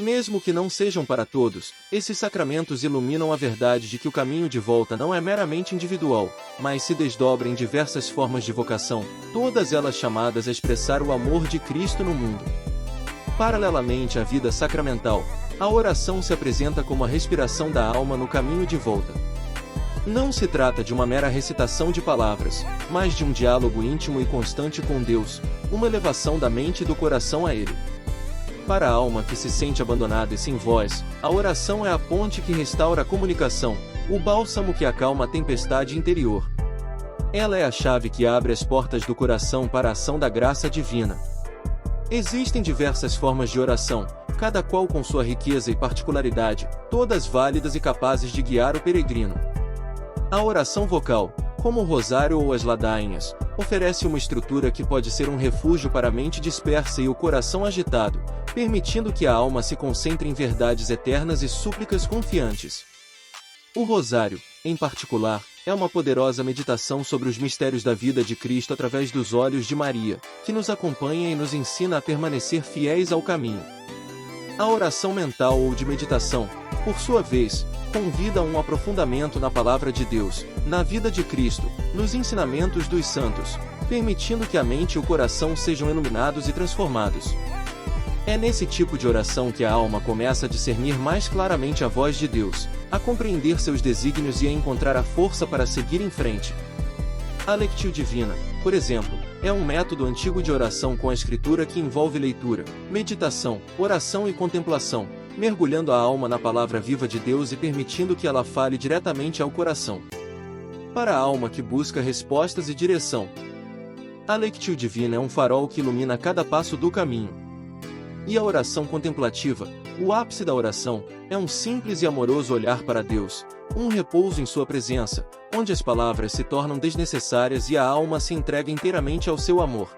Mesmo que não sejam para todos, esses sacramentos iluminam a verdade de que o caminho de volta não é meramente individual, mas se desdobra em diversas formas de vocação, todas elas chamadas a expressar o amor de Cristo no mundo. Paralelamente à vida sacramental, a oração se apresenta como a respiração da alma no caminho de volta. Não se trata de uma mera recitação de palavras, mas de um diálogo íntimo e constante com Deus, uma elevação da mente e do coração a Ele. Para a alma que se sente abandonada e sem voz, a oração é a ponte que restaura a comunicação, o bálsamo que acalma a tempestade interior. Ela é a chave que abre as portas do coração para a ação da graça divina. Existem diversas formas de oração, cada qual com sua riqueza e particularidade, todas válidas e capazes de guiar o peregrino. A oração vocal, como o rosário ou as ladainhas, oferece uma estrutura que pode ser um refúgio para a mente dispersa e o coração agitado, permitindo que a alma se concentre em verdades eternas e súplicas confiantes. O rosário, em particular, é uma poderosa meditação sobre os mistérios da vida de Cristo através dos olhos de Maria, que nos acompanha e nos ensina a permanecer fiéis ao caminho. A oração mental ou de meditação, por sua vez, convida a um aprofundamento na palavra de Deus, na vida de Cristo, nos ensinamentos dos santos, permitindo que a mente e o coração sejam iluminados e transformados. É nesse tipo de oração que a alma começa a discernir mais claramente a voz de Deus, a compreender seus desígnios e a encontrar a força para seguir em frente. A Lectio Divina, por exemplo, é um método antigo de oração com a escritura que envolve leitura, meditação, oração e contemplação, mergulhando a alma na palavra viva de Deus e permitindo que ela fale diretamente ao coração. Para a alma que busca respostas e direção, a Lectio Divina é um farol que ilumina cada passo do caminho. E a oração contemplativa, o ápice da oração, é um simples e amoroso olhar para Deus, um repouso em sua presença, onde as palavras se tornam desnecessárias e a alma se entrega inteiramente ao seu amor.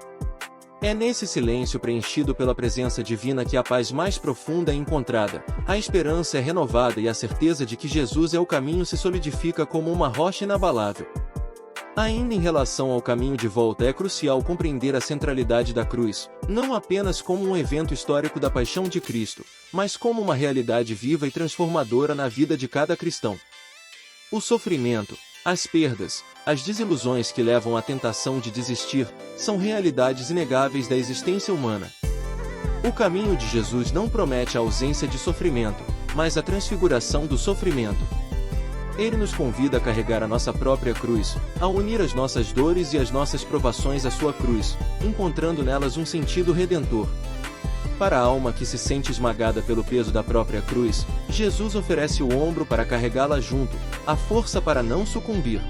É nesse silêncio preenchido pela presença divina que a paz mais profunda é encontrada, a esperança é renovada e a certeza de que Jesus é o caminho se solidifica como uma rocha inabalável. Ainda em relação ao caminho de volta, é crucial compreender a centralidade da cruz, não apenas como um evento histórico da paixão de Cristo, mas como uma realidade viva e transformadora na vida de cada cristão. O sofrimento, as perdas, as desilusões que levam à tentação de desistir, são realidades inegáveis da existência humana. O caminho de Jesus não promete a ausência de sofrimento, mas a transfiguração do sofrimento. Ele nos convida a carregar a nossa própria cruz, a unir as nossas dores e as nossas provações à sua cruz, encontrando nelas um sentido redentor. Para a alma que se sente esmagada pelo peso da própria cruz, Jesus oferece o ombro para carregá-la junto, a força para não sucumbir.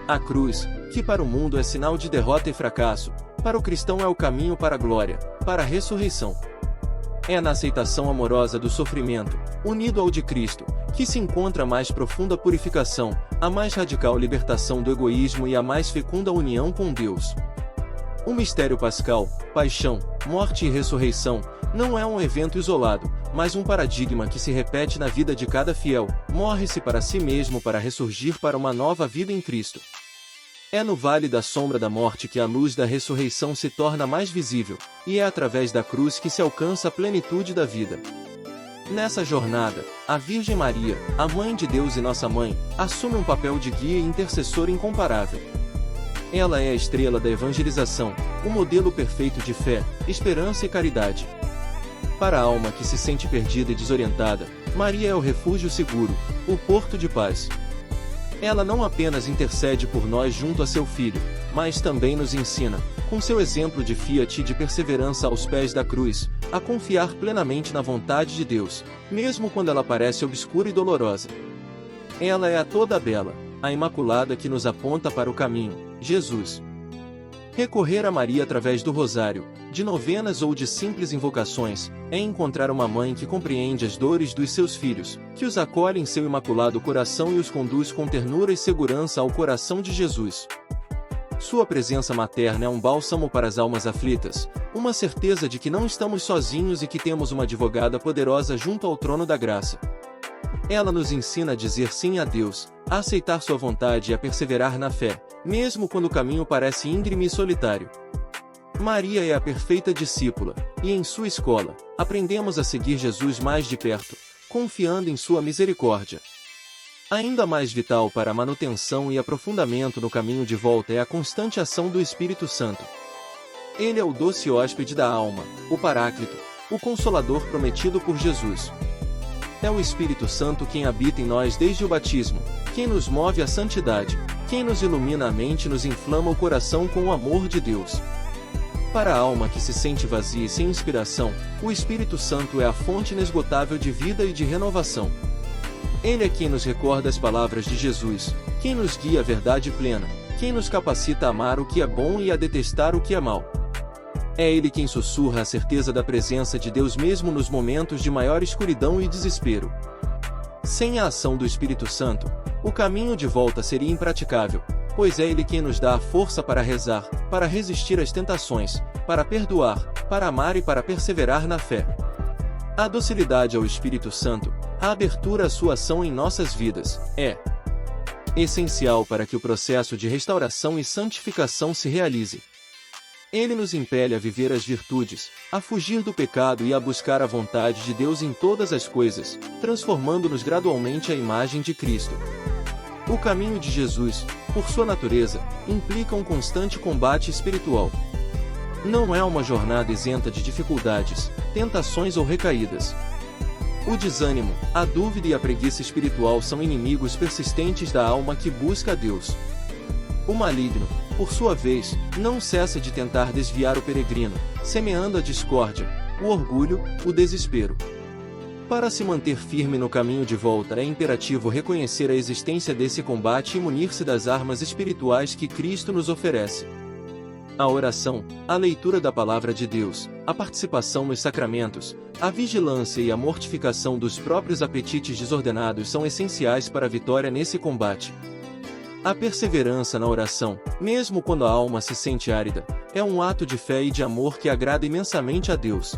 A cruz, que para o mundo é sinal de derrota e fracasso, para o cristão é o caminho para a glória, para a ressurreição. É na aceitação amorosa do sofrimento, unido ao de Cristo, que se encontra a mais profunda purificação, a mais radical libertação do egoísmo e a mais fecunda união com Deus. O mistério pascal, paixão, morte e ressurreição, não é um evento isolado, mas um paradigma que se repete na vida de cada fiel, morre-se para si mesmo para ressurgir para uma nova vida em Cristo. É no vale da sombra da morte que a luz da ressurreição se torna mais visível, e é através da cruz que se alcança a plenitude da vida. Nessa jornada, a Virgem Maria, a Mãe de Deus e nossa Mãe, assume um papel de guia e intercessor incomparável. Ela é a estrela da evangelização, o modelo perfeito de fé, esperança e caridade. Para a alma que se sente perdida e desorientada, Maria é o refúgio seguro, o porto de paz. Ela não apenas intercede por nós junto a seu Filho, mas também nos ensina, com seu exemplo de fiat e de perseverança aos pés da cruz, a confiar plenamente na vontade de Deus, mesmo quando ela parece obscura e dolorosa. Ela é a toda bela, a Imaculada que nos aponta para o caminho, Jesus. Recorrer a Maria através do rosário, de novenas ou de simples invocações, é encontrar uma mãe que compreende as dores dos seus filhos, que os acolhe em seu imaculado coração e os conduz com ternura e segurança ao coração de Jesus. Sua presença materna é um bálsamo para as almas aflitas, uma certeza de que não estamos sozinhos e que temos uma advogada poderosa junto ao trono da graça. Ela nos ensina a dizer sim a Deus, a aceitar sua vontade e a perseverar na fé, mesmo quando o caminho parece íngreme e solitário. Maria é a perfeita discípula, e em sua escola, aprendemos a seguir Jesus mais de perto, confiando em sua misericórdia. Ainda mais vital para a manutenção e aprofundamento no caminho de volta é a constante ação do Espírito Santo. Ele é o doce hóspede da alma, o Paráclito, o Consolador prometido por Jesus. É o Espírito Santo quem habita em nós desde o batismo, quem nos move à santidade, quem nos ilumina a mente e nos inflama o coração com o amor de Deus. Para a alma que se sente vazia e sem inspiração, o Espírito Santo é a fonte inesgotável de vida e de renovação. Ele é quem nos recorda as palavras de Jesus, quem nos guia à verdade plena, quem nos capacita a amar o que é bom e a detestar o que é mal. É Ele quem sussurra a certeza da presença de Deus mesmo nos momentos de maior escuridão e desespero. Sem a ação do Espírito Santo, o caminho de volta seria impraticável, pois é Ele quem nos dá a força para rezar, para resistir às tentações, para perdoar, para amar e para perseverar na fé. A docilidade ao Espírito Santo, a abertura à sua ação em nossas vidas, é essencial para que o processo de restauração e santificação se realize. Ele nos impele a viver as virtudes, a fugir do pecado e a buscar a vontade de Deus em todas as coisas, transformando-nos gradualmente à imagem de Cristo. O caminho de Jesus, por sua natureza, implica um constante combate espiritual. Não é uma jornada isenta de dificuldades, tentações ou recaídas. O desânimo, a dúvida e a preguiça espiritual são inimigos persistentes da alma que busca a Deus. O maligno, por sua vez, não cessa de tentar desviar o peregrino, semeando a discórdia, o orgulho, o desespero. Para se manter firme no caminho de volta é imperativo reconhecer a existência desse combate e munir-se das armas espirituais que Cristo nos oferece. A oração, a leitura da Palavra de Deus, a participação nos sacramentos, a vigilância e a mortificação dos próprios apetites desordenados são essenciais para a vitória nesse combate. A perseverança na oração, mesmo quando a alma se sente árida, é um ato de fé e de amor que agrada imensamente a Deus.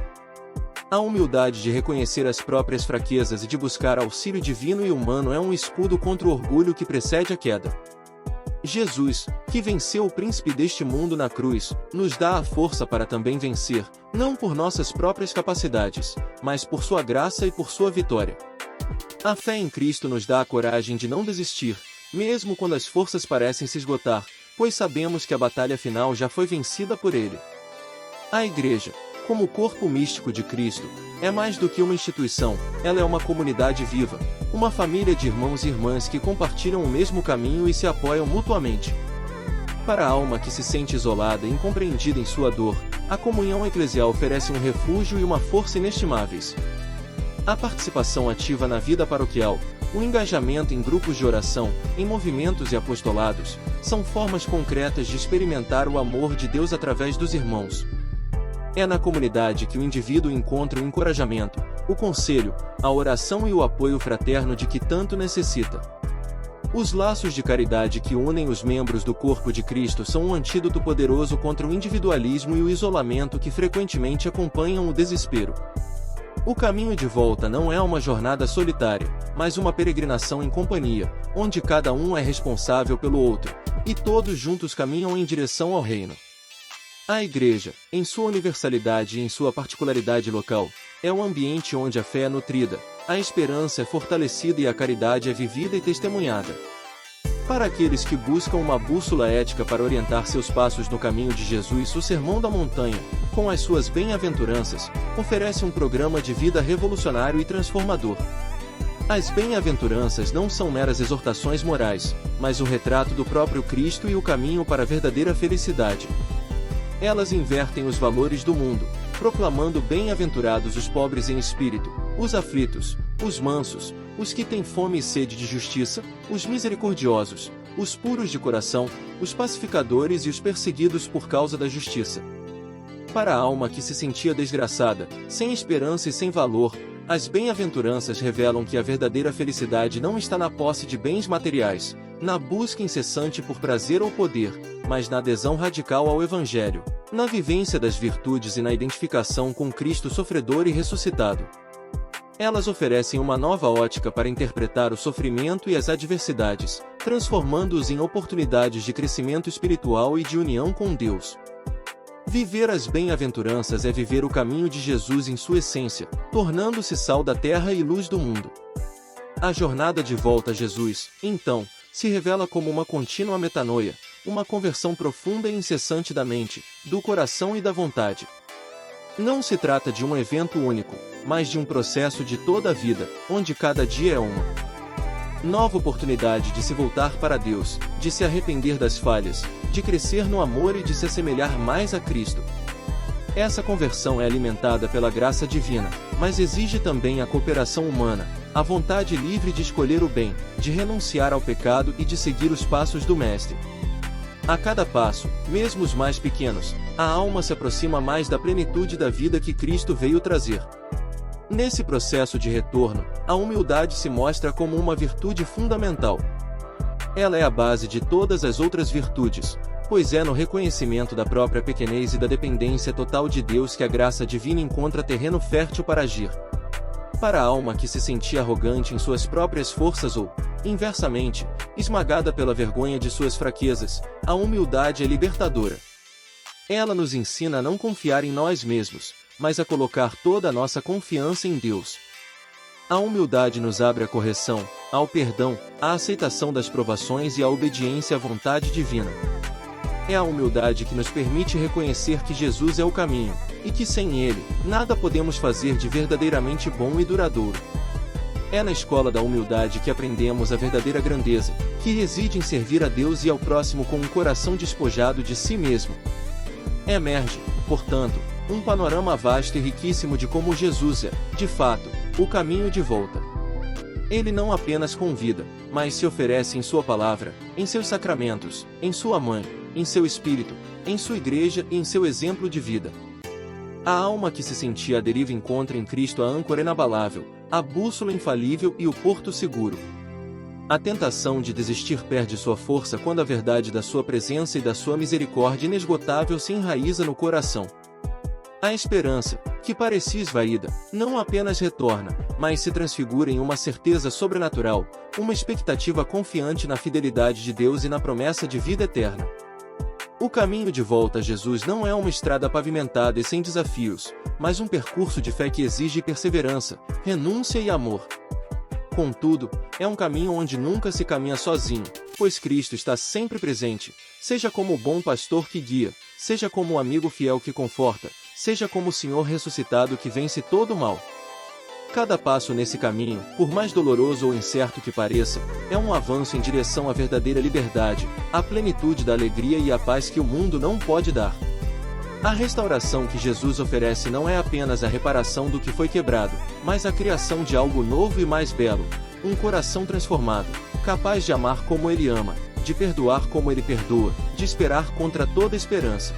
A humildade de reconhecer as próprias fraquezas e de buscar auxílio divino e humano é um escudo contra o orgulho que precede a queda. Jesus, que venceu o príncipe deste mundo na cruz, nos dá a força para também vencer, não por nossas próprias capacidades, mas por sua graça e por sua vitória. A fé em Cristo nos dá a coragem de não desistir, mesmo quando as forças parecem se esgotar, pois sabemos que a batalha final já foi vencida por Ele. A Igreja, como o corpo místico de Cristo, é mais do que uma instituição, ela é uma comunidade viva, uma família de irmãos e irmãs que compartilham o mesmo caminho e se apoiam mutuamente. Para a alma que se sente isolada e incompreendida em sua dor, a comunhão eclesial oferece um refúgio e uma força inestimáveis. A participação ativa na vida paroquial, o engajamento em grupos de oração, em movimentos e apostolados, são formas concretas de experimentar o amor de Deus através dos irmãos. É na comunidade que o indivíduo encontra o encorajamento, o conselho, a oração e o apoio fraterno de que tanto necessita. Os laços de caridade que unem os membros do corpo de Cristo são um antídoto poderoso contra o individualismo e o isolamento que frequentemente acompanham o desespero. O caminho de volta não é uma jornada solitária, mas uma peregrinação em companhia, onde cada um é responsável pelo outro, e todos juntos caminham em direção ao reino. A Igreja, em sua universalidade e em sua particularidade local, é o ambiente onde a fé é nutrida, a esperança é fortalecida e a caridade é vivida e testemunhada. Para aqueles que buscam uma bússola ética para orientar seus passos no caminho de Jesus, o Sermão da Montanha, com as suas bem-aventuranças, oferece um programa de vida revolucionário e transformador. As bem-aventuranças não são meras exortações morais, mas o retrato do próprio Cristo e o caminho para a verdadeira felicidade. Elas invertem os valores do mundo, proclamando bem-aventurados os pobres em espírito, os aflitos, os mansos, os que têm fome e sede de justiça, os misericordiosos, os puros de coração, os pacificadores e os perseguidos por causa da justiça. Para a alma que se sentia desgraçada, sem esperança e sem valor, as bem-aventuranças revelam que a verdadeira felicidade não está na posse de bens materiais, na busca incessante por prazer ou poder, mas na adesão radical ao Evangelho, na vivência das virtudes e na identificação com Cristo sofredor e ressuscitado. Elas oferecem uma nova ótica para interpretar o sofrimento e as adversidades, transformando-os em oportunidades de crescimento espiritual e de união com Deus. Viver as bem-aventuranças é viver o caminho de Jesus em sua essência, tornando-se sal da terra e luz do mundo. A jornada de volta a Jesus, então, se revela como uma contínua metanoia, uma conversão profunda e incessante da mente, do coração e da vontade. Não se trata de um evento único, mas de um processo de toda a vida, onde cada dia é uma nova oportunidade de se voltar para Deus, de se arrepender das falhas, de crescer no amor e de se assemelhar mais a Cristo. Essa conversão é alimentada pela graça divina, mas exige também a cooperação humana, a vontade livre de escolher o bem, de renunciar ao pecado e de seguir os passos do Mestre. A cada passo, mesmo os mais pequenos, a alma se aproxima mais da plenitude da vida que Cristo veio trazer. Nesse processo de retorno, a humildade se mostra como uma virtude fundamental. Ela é a base de todas as outras virtudes, pois é no reconhecimento da própria pequenez e da dependência total de Deus que a graça divina encontra terreno fértil para agir. Para a alma que se sentia arrogante em suas próprias forças ou, inversamente, esmagada pela vergonha de suas fraquezas, a humildade é libertadora. Ela nos ensina a não confiar em nós mesmos, mas a colocar toda a nossa confiança em Deus. A humildade nos abre à correção, ao perdão, à aceitação das provações e à obediência à vontade divina. É a humildade que nos permite reconhecer que Jesus é o caminho, e que sem Ele, nada podemos fazer de verdadeiramente bom e duradouro. É na escola da humildade que aprendemos a verdadeira grandeza, que reside em servir a Deus e ao próximo com um coração despojado de si mesmo. Emerge, portanto, um panorama vasto e riquíssimo de como Jesus é, de fato, o caminho de volta. Ele não apenas convida, mas se oferece em sua palavra, em seus sacramentos, em sua mãe, em seu espírito, em sua igreja e em seu exemplo de vida. A alma que se sentia à deriva encontra em Cristo a âncora inabalável, a bússola infalível e o porto seguro. A tentação de desistir perde sua força quando a verdade da sua presença e da sua misericórdia inesgotável se enraiza no coração. A esperança, que parecia esvaída, não apenas retorna, mas se transfigura em uma certeza sobrenatural, uma expectativa confiante na fidelidade de Deus e na promessa de vida eterna. O caminho de volta a Jesus não é uma estrada pavimentada e sem desafios, mas um percurso de fé que exige perseverança, renúncia e amor. Contudo, é um caminho onde nunca se caminha sozinho, pois Cristo está sempre presente, seja como o bom pastor que guia, seja como o amigo fiel que conforta, seja como o Senhor ressuscitado que vence todo o mal. Cada passo nesse caminho, por mais doloroso ou incerto que pareça, é um avanço em direção à verdadeira liberdade, à plenitude da alegria e à paz que o mundo não pode dar. A restauração que Jesus oferece não é apenas a reparação do que foi quebrado, mas a criação de algo novo e mais belo, um coração transformado, capaz de amar como Ele ama, de perdoar como Ele perdoa, de esperar contra toda esperança.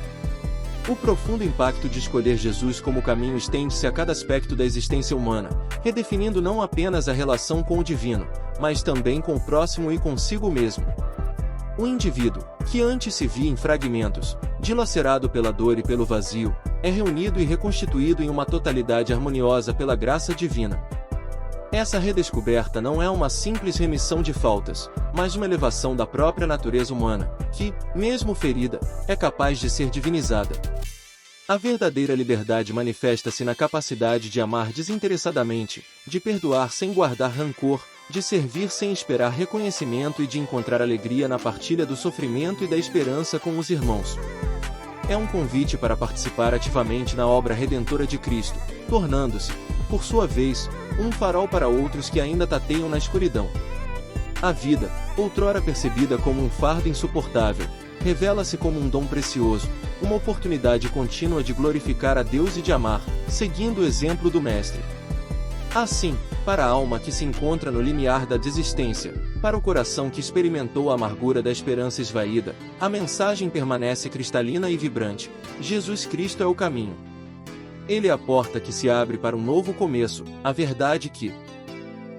O profundo impacto de escolher Jesus como caminho estende-se a cada aspecto da existência humana, redefinindo não apenas a relação com o divino, mas também com o próximo e consigo mesmo. O indivíduo, que antes se via em fragmentos, dilacerado pela dor e pelo vazio, é reunido e reconstituído em uma totalidade harmoniosa pela graça divina. Essa redescoberta não é uma simples remissão de faltas, mas uma elevação da própria natureza humana, que, mesmo ferida, é capaz de ser divinizada. A verdadeira liberdade manifesta-se na capacidade de amar desinteressadamente, de perdoar sem guardar rancor, de servir sem esperar reconhecimento e de encontrar alegria na partilha do sofrimento e da esperança com os irmãos. É um convite para participar ativamente na obra redentora de Cristo, tornando-se, por sua vez, um farol para outros que ainda tateiam na escuridão. A vida, outrora percebida como um fardo insuportável, revela-se como um dom precioso, uma oportunidade contínua de glorificar a Deus e de amar, seguindo o exemplo do Mestre. Assim, para a alma que se encontra no limiar da desistência, para o coração que experimentou a amargura da esperança esvaída, a mensagem permanece cristalina e vibrante: Jesus Cristo é o caminho. Ele é a porta que se abre para um novo começo, a verdade que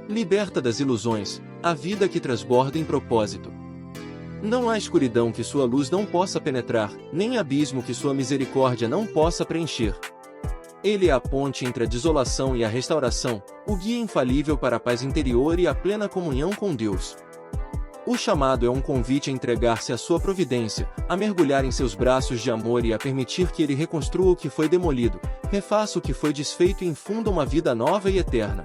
liberta das ilusões, a vida que transborda em propósito. Não há escuridão que sua luz não possa penetrar, nem abismo que sua misericórdia não possa preencher. Ele é a ponte entre a desolação e a restauração, o guia infalível para a paz interior e a plena comunhão com Deus. O chamado é um convite a entregar-se à sua providência, a mergulhar em seus braços de amor e a permitir que ele reconstrua o que foi demolido, refaça o que foi desfeito e infunda uma vida nova e eterna.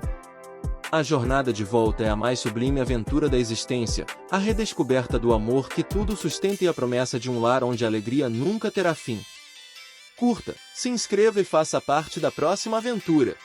A jornada de volta é a mais sublime aventura da existência, a redescoberta do amor que tudo sustenta e a promessa de um lar onde a alegria nunca terá fim. Curta, se inscreva e faça parte da próxima aventura.